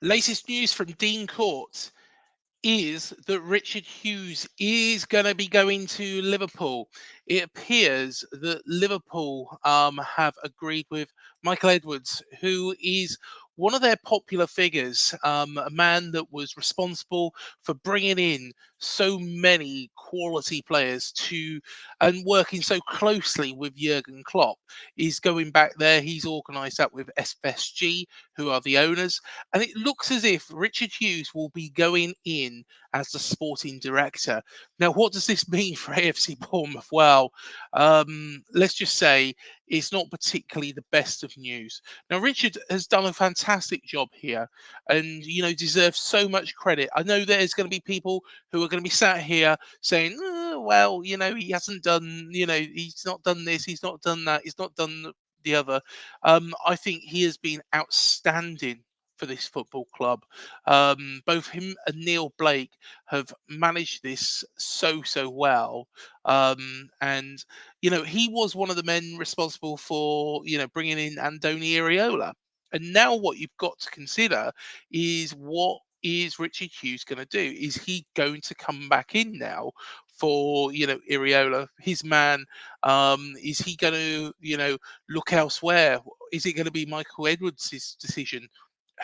Latest news from Dean Court is that Richard Hughes is going to be going to Liverpool. It appears that Liverpool have agreed with Michael Edwards, who is one of their popular figures, a man that was responsible for bringing in so many quality players to and working so closely with Jurgen Klopp. He's going back there. He's organised that with FSG, who are the owners, and it looks as if Richard Hughes will be going in as the sporting director. Now, what does this mean for AFC Bournemouth? Well, let's just say it's not particularly the best of news. Now, Richard has done a fantastic job here and, deserves so much credit. I know there's going to be people who are going to be sat here saying, well, he hasn't done, he's not done this, he's not done that, he's not done the other. I think he has been outstanding for this football club. Both him and Neil Blake have managed this so well. And he was one of the men responsible for bringing in Andoni Iraola. And now what you've got to consider is what is Richard Hughes going to do? Is he going to come back in now for Iraola, his man? Is he going to look elsewhere? Is it going to be Michael Edwards' decision?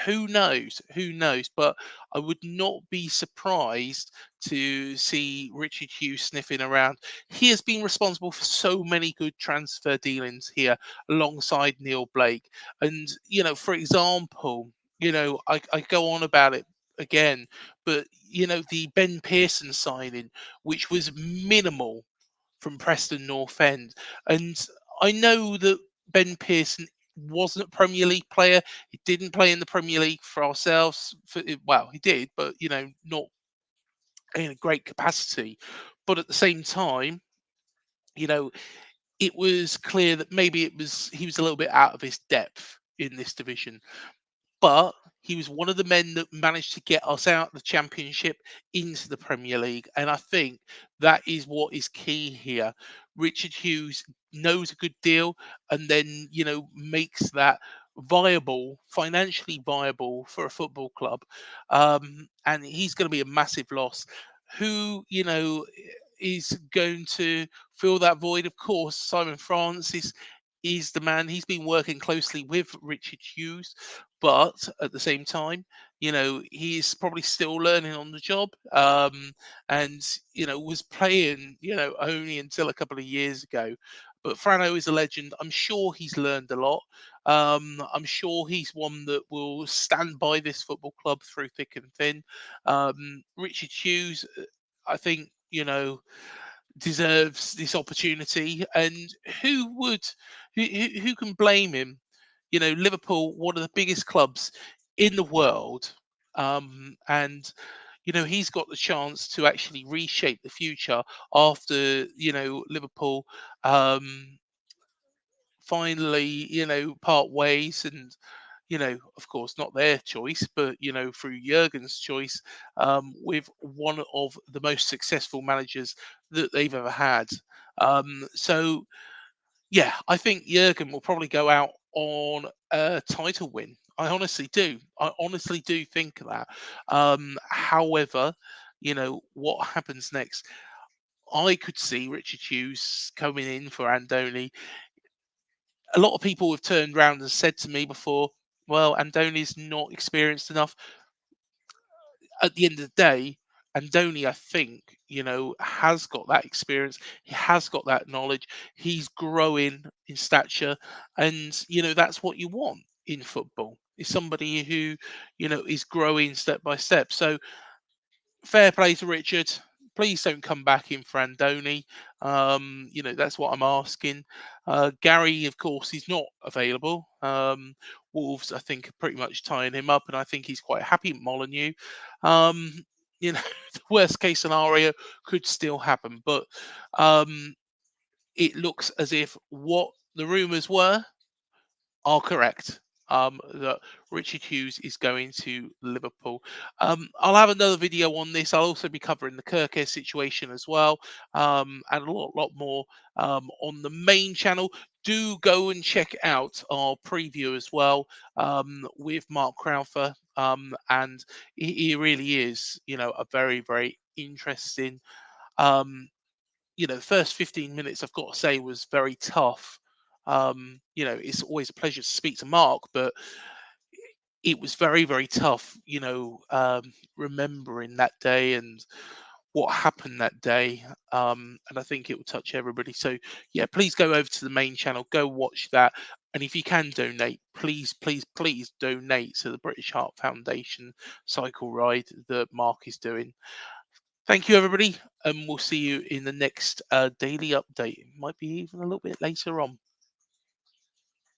Who knows? Who knows? But I would not be surprised to see Richard Hughes sniffing around. He has been responsible for so many good transfer dealings here alongside Neil Blake. And, for example, I go on about it again, but, the Ben Pearson signing, which was minimal from Preston North End. And I know that Ben Pearson wasn't a Premier League player. He didn't play in the Premier League for ourselves. Well, he did, but not in a great capacity. But at the same time, you know, it was clear that maybe he was a little bit out of his depth in this division, but he was one of the men that managed to get us out of the Championship into the Premier League. And I think that is what is key here. Richard Hughes knows a good deal and then, makes that viable, financially viable for a football club. And he's going to be a massive loss. Who, is going to fill that void? Of course, Simon France is the man. He's been working closely with Richard Hughes, but at the same time, he is probably still learning on the job. And was playing, only until a couple of years ago. But Frano is a legend. I'm sure he's learned a lot. I'm sure he's one that will stand by this football club through thick and thin. Richard Hughes, I think, deserves this opportunity. And who can blame him? Liverpool, one of the biggest clubs in the world, and he's got the chance to actually reshape the future after Liverpool finally part ways. And of course, not their choice, but through Jurgen's choice, with one of the most successful managers that they've ever had. So yeah, I think Jurgen will probably go out on a title win. I honestly do. I honestly do think that. However, what happens next? I could see Richard Hughes coming in for Andoni. A lot of people have turned around and said to me before, well, Andoni's not experienced enough. At the end of the day, Andoni, I think, has got that experience. He has got that knowledge. He's growing in stature. And, that's what you want in football is somebody who, is growing step by step. So fair play to Richard. Please don't come back in for Andoni. That's what I'm asking. Gary, of course, he's not available. Wolves, I think, are pretty much tying him up, and I think he's quite happy at Molineux. Um, the worst case scenario could still happen, but um, it looks as if what the rumours were are correct. that Richard Hughes is going to Liverpool. I'll have another video on this. I'll also be covering the Kirkes situation as well, and a lot more on the main channel. Do go and check out our preview as well, with Mark Crowther, and he really is, a very interesting. Um, the first 15 minutes, I've got to say, was very tough. It's always a pleasure to speak to Mark, but it was very tough, remembering that day and what happened that day. And I think it will touch everybody. So, yeah, please go over to the main channel, go watch that. And if you can donate, please donate to the British Heart Foundation cycle ride that Mark is doing. Thank you, everybody, and we'll see you in the next daily update. It might be even a little bit later on.